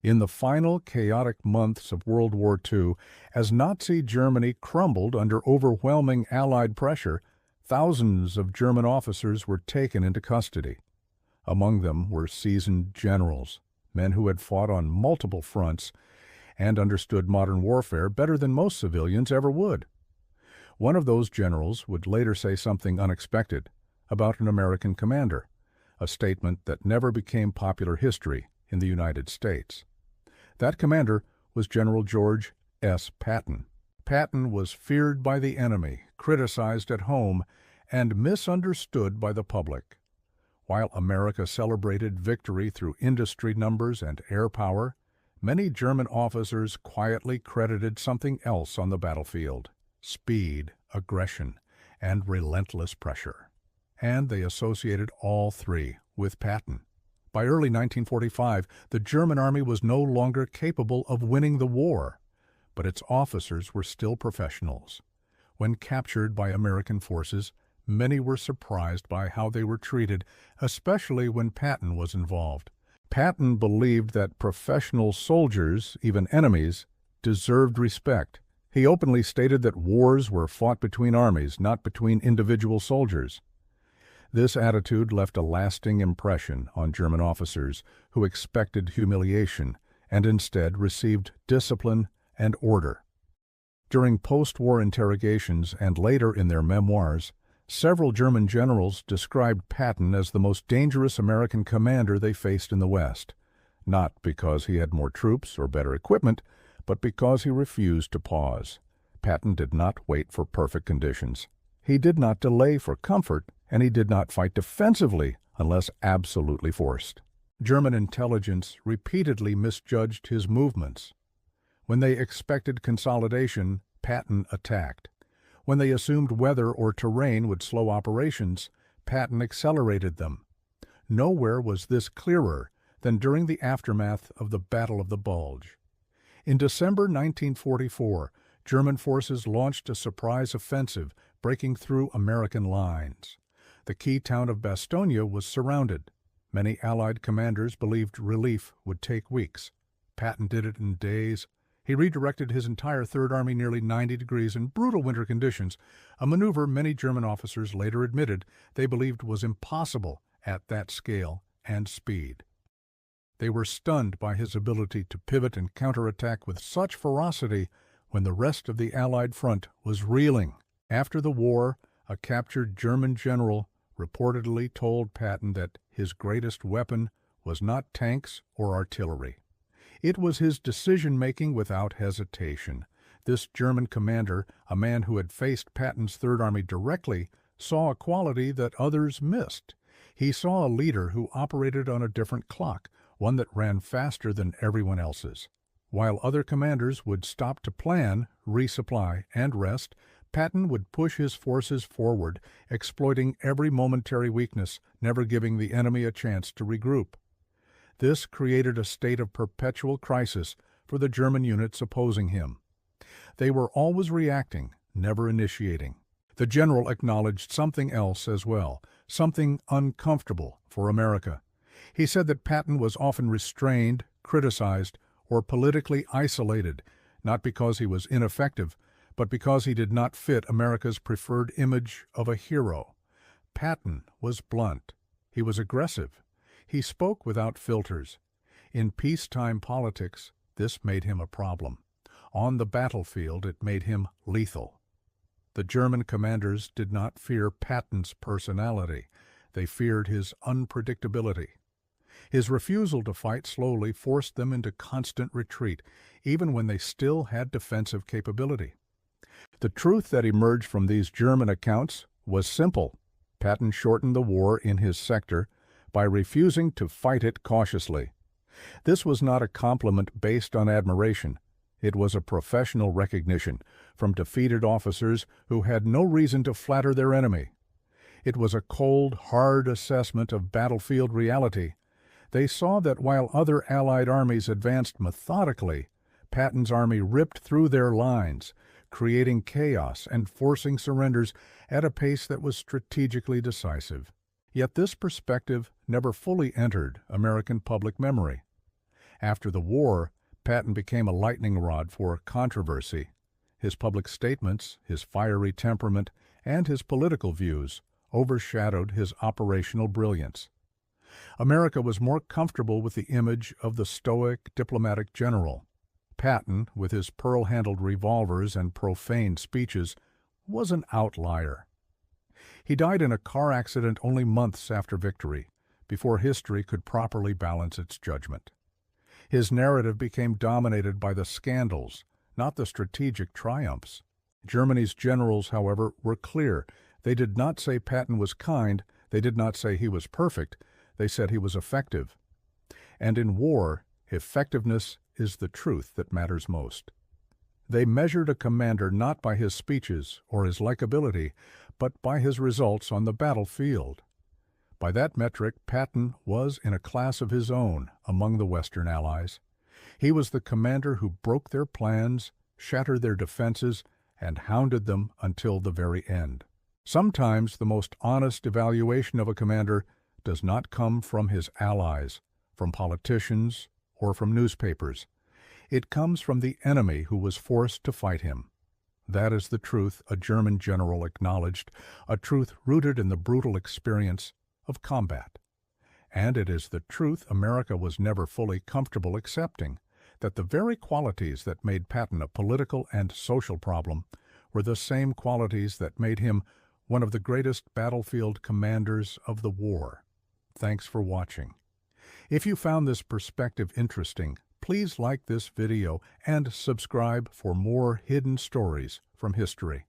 In the final chaotic months of World War II, as Nazi Germany crumbled under overwhelming Allied pressure, thousands of German officers were taken into custody. Among them were seasoned generals, men who had fought on multiple fronts and understood modern warfare better than most civilians ever would. One of those generals would later say something unexpected about an American commander, a statement that never became popular history in the United States. That commander was General George S. Patton. Patton was feared by the enemy, criticized at home, and misunderstood by the public. While America celebrated victory through industry numbers and air power, many German officers quietly credited something else on the battlefield: speed, aggression, and relentless pressure. And they associated all three with Patton. By early 1945, the German army was no longer capable of winning the war, but its officers were still professionals. When captured by American forces, many were surprised by how they were treated, especially when Patton was involved. Patton believed that professional soldiers, even enemies, deserved respect. He openly stated that wars were fought between armies, not between individual soldiers. This attitude left a lasting impression on German officers who expected humiliation and instead received discipline and order. During post-war interrogations and later in their memoirs, several German generals described Patton as the most dangerous American commander they faced in the West, not because he had more troops or better equipment, but because he refused to pause. Patton did not wait for perfect conditions. He did not delay for comfort, and he did not fight defensively unless absolutely forced. German intelligence repeatedly misjudged his movements. When they expected consolidation, Patton attacked. When they assumed weather or terrain would slow operations, Patton accelerated them. Nowhere was this clearer than during the aftermath of the Battle of the Bulge. In December 1944, German forces launched a surprise offensive, breaking through American lines. The key town of Bastogne was surrounded. Many Allied commanders believed relief would take weeks. Patton did it in days. He redirected his entire Third Army nearly 90 degrees in brutal winter conditions, a maneuver many German officers later admitted they believed was impossible at that scale and speed. They were stunned by his ability to pivot and counterattack with such ferocity when the rest of the Allied front was reeling. After the war, a captured German general reportedly told Patton that his greatest weapon was not tanks or artillery. It was his decision-making without hesitation. This German commander, a man who had faced Patton's Third Army directly, saw a quality that others missed. He saw a leader who operated on a different clock, one that ran faster than everyone else's. While other commanders would stop to plan, resupply, and rest, Patton would push his forces forward, exploiting every momentary weakness, never giving the enemy a chance to regroup. This created a state of perpetual crisis for the German units opposing him. They were always reacting, never initiating. The general acknowledged something else as well, something uncomfortable for America. He said that Patton was often restrained, criticized, or politically isolated, not because he was ineffective, but because he did not fit America's preferred image of a hero. Patton was blunt. He was aggressive. He spoke without filters. In peacetime politics, this made him a problem. On the battlefield, it made him lethal. The German commanders did not fear Patton's personality. They feared his unpredictability. His refusal to fight slowly forced them into constant retreat, even when they still had defensive capability. The truth that emerged from these German accounts was simple. Patton shortened the war in his sector by refusing to fight it cautiously. This was not a compliment based on admiration. It was a professional recognition from defeated officers who had no reason to flatter their enemy. It was a cold, hard assessment of battlefield reality. They saw that while other Allied armies advanced methodically, Patton's army ripped through their lines, creating chaos and forcing surrenders at a pace that was strategically decisive. Yet this perspective never fully entered American public memory. After the war, Patton became a lightning rod for controversy. His public statements, his fiery temperament, and his political views overshadowed his operational brilliance. America was more comfortable with the image of the stoic diplomatic general. Patton, with his pearl-handled revolvers and profane speeches, was an outlier. He died in a car accident only months after victory, before history could properly balance its judgment. His narrative became dominated by the scandals, not the strategic triumphs. Germany's generals, however, were clear. They did not say Patton was kind, they did not say he was perfect, they said he was effective. And in war, effectiveness is the truth that matters most. They measured a commander not by his speeches or his likability, but by his results on the battlefield. By that metric, Patton was in a class of his own among the Western Allies. He was the commander who broke their plans, shattered their defenses, and hounded them until the very end. Sometimes the most honest evaluation of a commander does not come from his allies, from politicians, or from newspapers. It comes from the enemy who was forced to fight him. That is the truth a German general acknowledged, a truth rooted in the brutal experience of combat. And it is the truth America was never fully comfortable accepting, that the very qualities that made Patton a political and social problem were the same qualities that made him one of the greatest battlefield commanders of the war. Thanks for watching. If you found this perspective interesting, please like this video and subscribe for more hidden stories from history.